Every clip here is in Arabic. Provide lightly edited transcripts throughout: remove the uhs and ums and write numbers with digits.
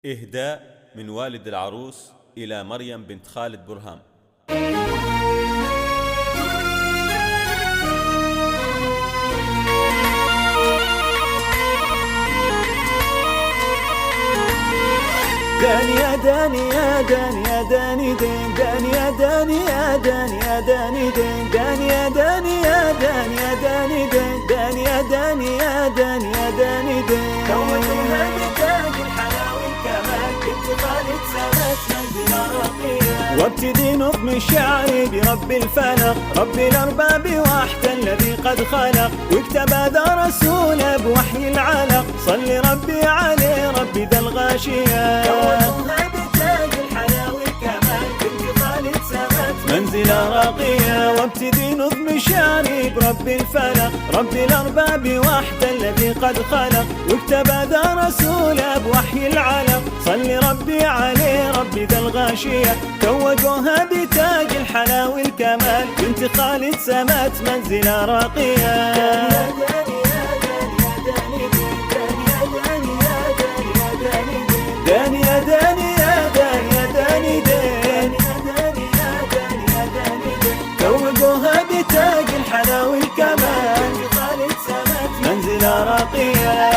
إهداء من والد العروس إلى مريم بنت خالد برهام. داني يا داني يا داني يا داني دين داني يا داني يا داني يا داني دين داني يا داني يا داني يا داني دين داني يا داني يا داني يا داني دين كونتها بتاج الحلاوة الكمال بنت خالد سنة منزل راقية وابتدي نظم شعري برب الفلق رب الأرباب وحده الذي قد خلق واكتب هذا رسوله بوحي العلق صلي ربي عليه ربي ذا الغاشية منزل راقية وابتدي نظم شعري برب الفلق رب الأرباب وحده الذي قد خلق واكتب ذا رسوله بوحي العلق صلي ربي عليه ربي ذا الغاشية توجوها بتاج الحلاوة الكمال بنت خالد سمت منزل راقية داني يا داني يا داني يا داني داني توجوها بتاج الحلاوة الكمال خالد سمت منزل راقية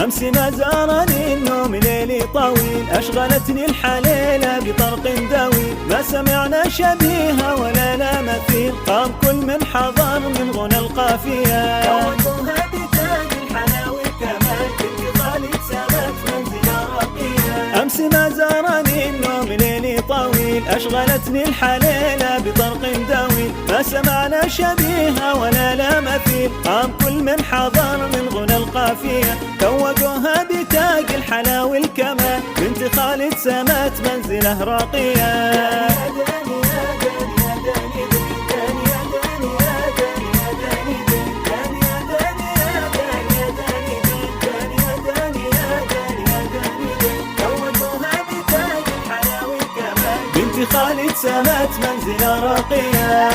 أمس ما زارني النوم ليلي طويل أشغلتني الحليلة بطرق دوي ما سمعنا شبيهة ولا لا مثيل قام كل من حضر من غنى القافية كونتها بتاج الحلاوة الكمال بنت خالد سمت منزل راقية أمس ما زارني النوم ليلي طويل أشغلتني الحليلة بطرق دوي ما سمعنا شبيهة ولا لا مثيل قام كل من حضر من غنى القافية توجوها بتاج الحلاوة الكمال بنت خالد سمت منزله راقية بنت خالد سمت منزل راقية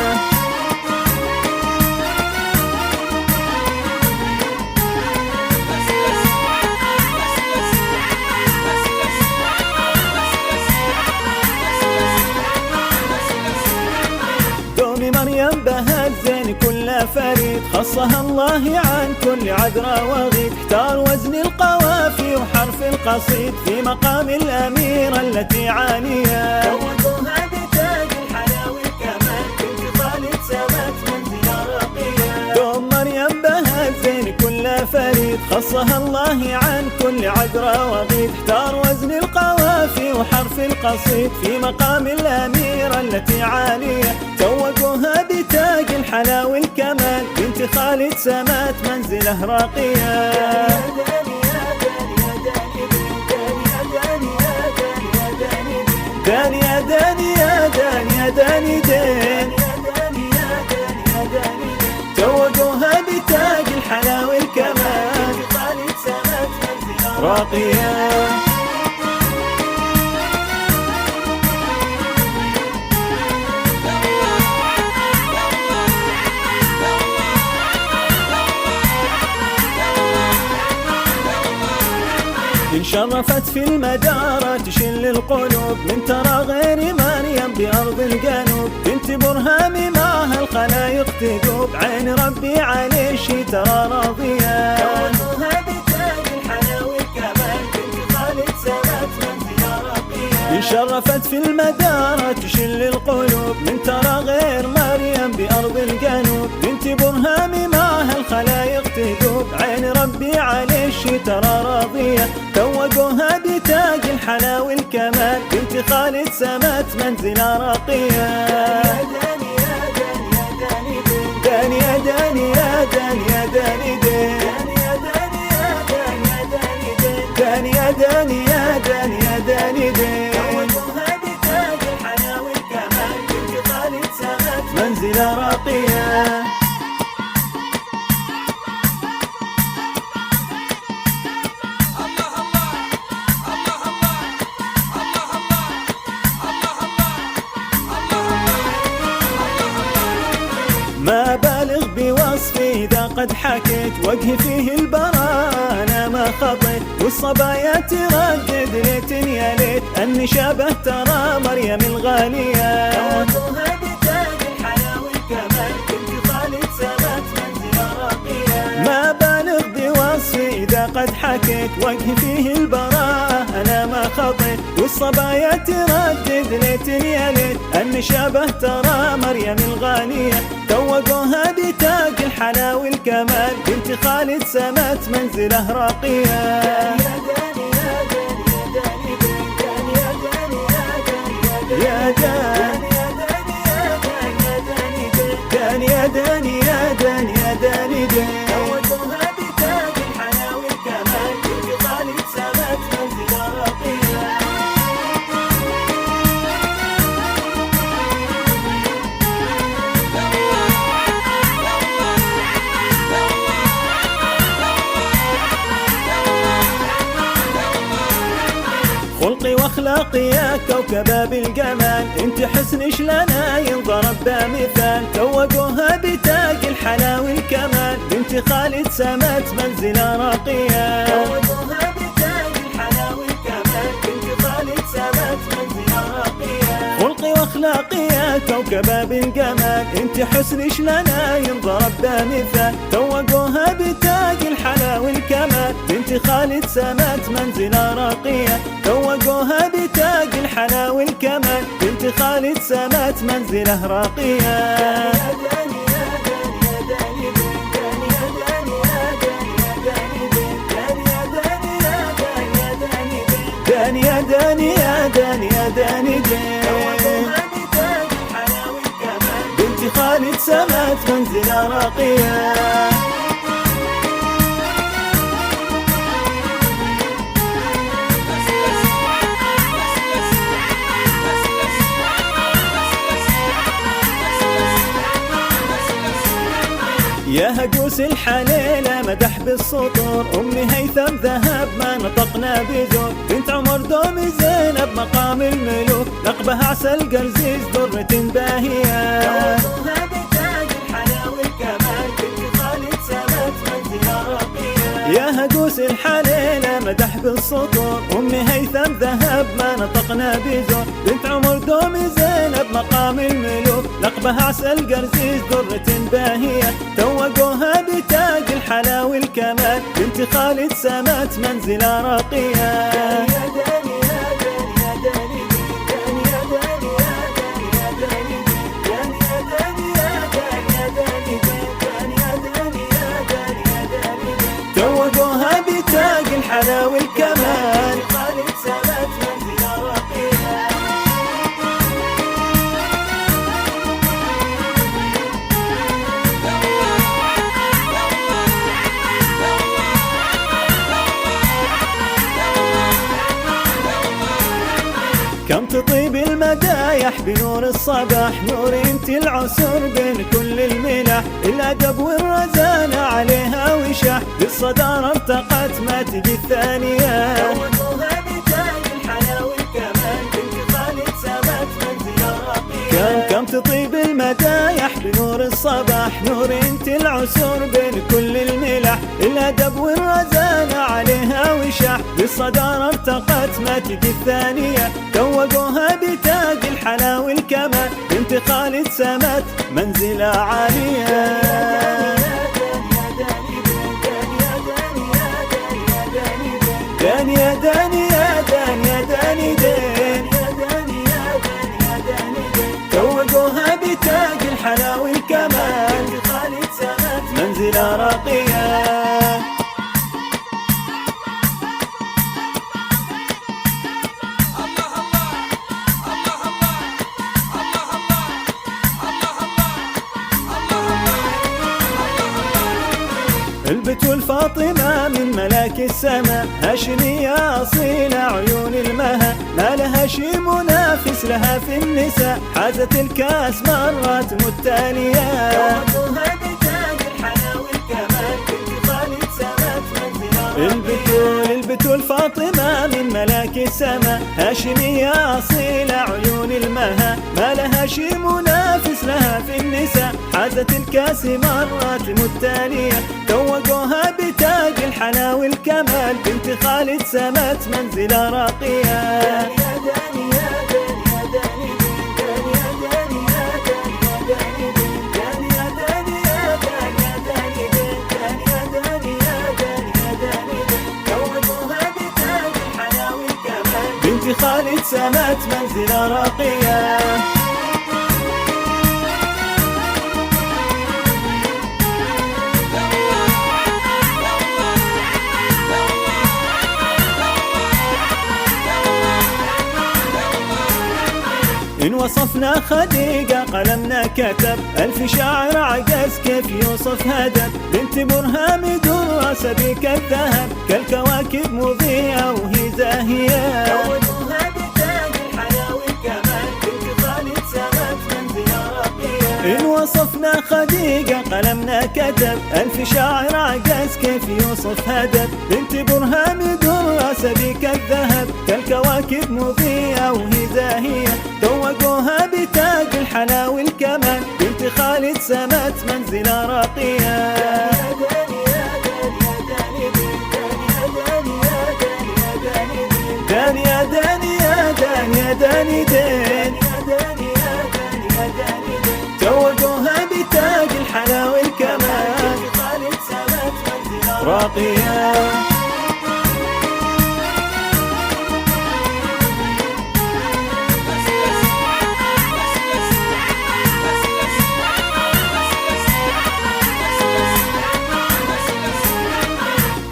مريم بها الزين كل فريد خصها الله عن كل عذرا وغيد اختار وزن القوافي وحرف القصيد في مقام الأميرة التي عالية توجوها بتاج الحلاوة الكمال بنت خالد سمت منزل راقية دوم مريم بها الزين كل فريد خصها الله عن كل عذرا وغيد اختار وزن القوافي وحرف القصيد في مقام الأميرة التي عالية توجوها بتاج الحلاوة الكمال بنت خالد سمت منزله راقية داني يا داني يا داني يا داني دين توجوها بتاج الحلاوة الكمال بنت خالد سمت منزله راقية إن شرفت في المدارة تشل القلوب من ترى غير مريم بأرض الجنوب بنت برهام معها الخلايق تذوب عين ربي عليه شي ترى راضية كونتها بتاج الحلاوة الكمال بنت خالد سمت منزل راقية إن شرفت في المدارة تشل القلوب من ترى غير مريم بأرض الجنوب بنت برهام معها الخلايق تذوب عين ربي عليه شي ترى راضية توجوها بتاج الحلاوة الكمال بنت خالد سمت منزل راقية داني يا داني يا داني يا داني دين داني يا داني يا داني يا داني دين توجوها بتاج الحلاوة الكمال بنت خالد سمت منزل راقية الله الله الله الله قد حكيت وجهي فيه البراء أنا ما خطيت، والصبايا تردد ليت يا ليت أني شابه ترى مريم الغالية. توجوها بتاج الحياة والكمال بنت خالد سمت منزلة راقية. ما بالغ بوصفي إذا قد حكيت وجهي فيه البراء أنا ما خطيت، والصبايا تردد ليت يا ليت أني شابه ترى مريم الغالية. توجوها بتاج الحلا والكمال بنت خالد سمت منزله راقية. يا داني يا داني يا داني يا داني توجوها بتاج الحلا والكمال بنت خالد سمت منزلة راقية. خلقي واخلاقي يا كوكبة بالجمال انت حسنش لنا ينضرب بمثال. توجوها بتاج الحلا والكمال بنت خالد سمت منزلة راقية. توجوها بتاج الحلا والكمال بنت خالد سمت منزلة راقية. خلقي واخلاقي يا كوكبة بالجمال انت حسنش لنا ينضرب بمثال. توجوها بتاج الحلا والكمال بنت خالد سمت منزلة راقية. توجوها بتاج الحلا والكمال بنت خالد سمت منزله راقية. داني يا داني يا داني يا داني بنت خالد سمت منزله راقية. يا هجوس الحليلة مدح بالسطور أمي هيثم ذهب ما نطقنا بزور. بنت عمر دومي زينب مقام الملوك لقبها عسل قرزيز درة باهية. توجوها بتاج الحلا والكمال بنت خالد سمت منزلة راقية. يا هجوس الحليلة مدح بالسطور أمي هيثم ذهب ما نطقنا بزور. بنت عمر دومي زينب مقام الملوك لقبها عسل قرزيز درة باهية. توجوها بتاج الحلا والكمال بنت خالد سمت منزلة راقية. توجوها بتاج الحلا والكمال خالد سمت منزلة راقية. كم تطيب المدايح بنور الصباح نور انت العسر بين كل الملاح. الادب والرزانة عليها وشاح بالصدارة ارتقت ما تجي الثانية. توجوها بتاج الحلا والكمال بنت خالد سمت منزلة راقية. كم تطيب المدايح بنور الصباح نور انت العسر بين كل الملاح. الادب والرزانة عليها وشاح بالصدارة ارتقت ما تجي الثانية. توجوها بتاج الحلا والكمال بنت خالد سمت منزلة عالية. داني يا داني يا داني يا داني توجوها بتاج الحلا والكمال بنت خالد سمت منزلة راقية. البتول فاطمة من ملاك السماء هاشمية أصيلة عيون المها. ما لها شي منافس لها في النساء حازت الكاس مرات متالية. توجوها بتاج الحلا والكمال بنت خالد سمت منزلة راقية. البتول فاطمة من ملاك السماء هاشمية أصيلة عيون المها. ما لها شي منافس تنافس لها في النساء، حازت الكاس مرات متالية، توقوها بتاج الحلا والكمال، بنت خالد سمت منزلة راقية. بنت خالد سمت منزلة راقية. إن وصفنا خديجة قلمنا كتب، ألف شاعر عجز كيف يوصف هدب، بنت برهام درة سبيك الذهب، كالكواكب مضيئة وهي زاهية. توجوها بتاج الحلا والكمال، بنت خالد سمت منزلة راقية. إن وصفنا خديجة قلمنا كتب، ألف شاعر عجز كيف يوصف هدب، بنت برهام درة سبيك الذهب، كالكواكب مضيئة وهي زاهية. توقوها بتاج الحلا والكمال، بنت خالد سمت منزلة راقية. داني يا داني يا داني يا داني دين، توقوها بتاج الحلا والكمال، خالد سمت منزلة راقية.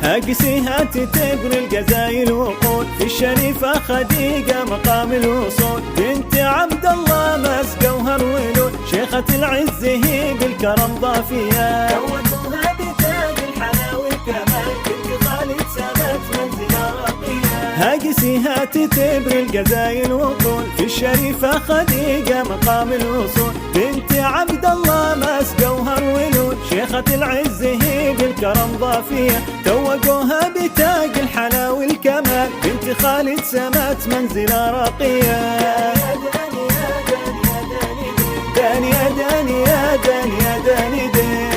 هاقسيها تتبر الجزايل وقول، في الشريفة خديجة مقام الوصول، بنت عبد الله مس جوهر ولول، شيخة العز هي بالكرم ضافية. توجوها بتاج الحلا والكمال، بنت خالد سمت منزلة راقية. هاقسيها تتبر الجزايل وقول، في الشريفة خديجة مقام الوصول، بنت عبد الله مس جوهر ولول، شيخة العز هي بالكرم ضافية. توقوها بتاج الحلا والكمال، بنت خالد سمت منزلة راقية. داني يا داني يا داني يا داني دين،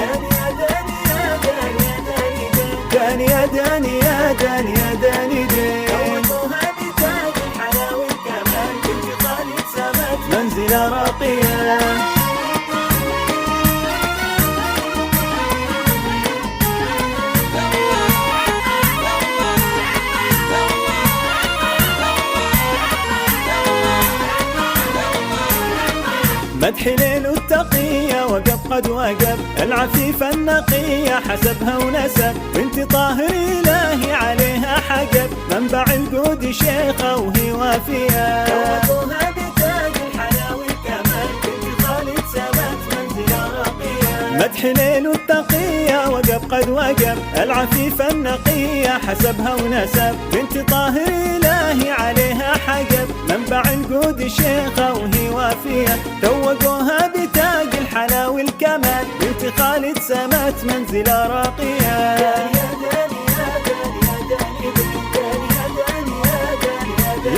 داني يا داني يا داني يا داني دين، توجوها بتاج الحلا والكمال، بنت خالد سمت منزلة راقية. مدح ليل التقية وقف قد وقف، العفيفة النقية حسبها ونسب، بنت طاهر إلهي عليها حقب، منبع الجود شيخة وهي وافية. توجوها بتاج الحلا والكمال، بنت خالد سمت منزلة راقية. مدح ليل التقية وقف قد وقف، العفيفة النقية حسبها ونسب، بنت طاهر إلهي عليها حقب، منبع الجود شيخة وهي وافية. توقوها بتاج الحلا والكمال، بنت خالد سمت منزلة راقية.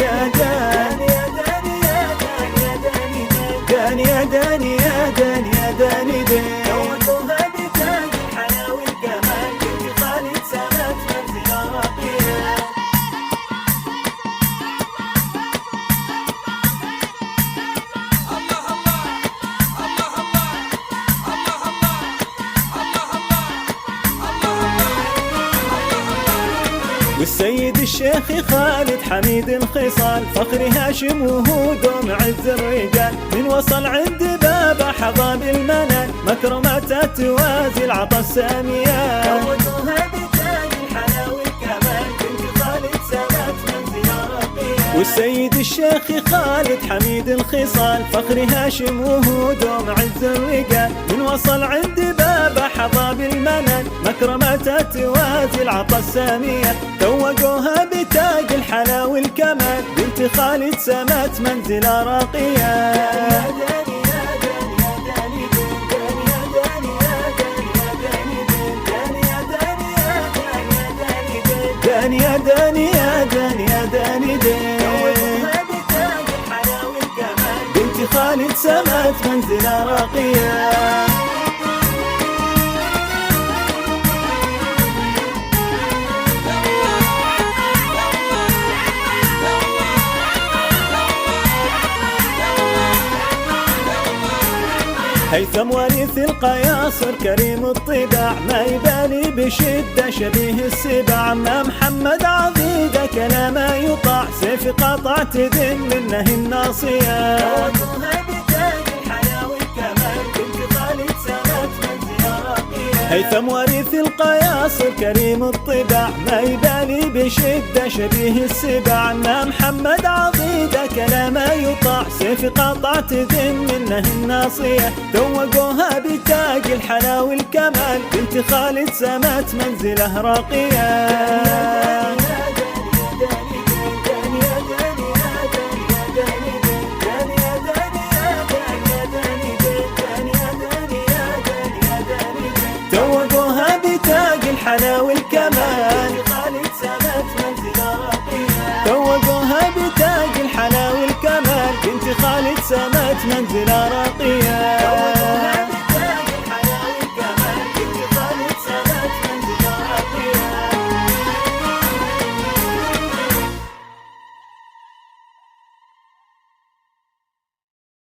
يا داني داني يا داني يا داني يا داني دين، توجوها بتاج الحلا والكمال، بنت خالد سمت منزلة راقية. والسيد الشيخ خالد حميد الخصال، فخر هاشم وهو دوم عز الرجال، من وصل عند بابه حظى بالمنال، مكرمات توازي العطا السامية. توجوها بتاج الحلا والكمال، بنت خالد سمت منزلة راقية. والسيد الشيخ خالد حميد الخصال، فخر هاشم وهو دوم عز الرجال، من وصل عند بابه حظى بالمنال، مكرمات توازي العطا السامية. توقوها بتاج الحلا والكمال، بنت خالد سمت منزلة راقية. داني يا داني يا داني يا داني دين، توجوها بتاج الحلا والكمال، بنت خالد خالد سمت منزل راقية. هيثم وريث القياصر كريم الطباع، ما يبالي بشدة شبيه السباع. ما محمد عضيده كلامه يطاع، سيف قطع تدن منه الناصية. توجوها بتاج الحياة والكمال بنت خالد سمت منزل راقية. هيثم وريث القياصر كريم الطباع، ما يبالي بشدة شبيه السباع. ما محمد عضيده كلامه يطاع، سيف قطع تدن منه الناصية. توجوها بتاج الحلا والكمال بنت خالد سمت منزله راقية. توجوها بتاج الحلا والكمال خالد سمت منزل راقية. توجوها بتاج الحلا والكمال بنت خالد سمت منزل راقية.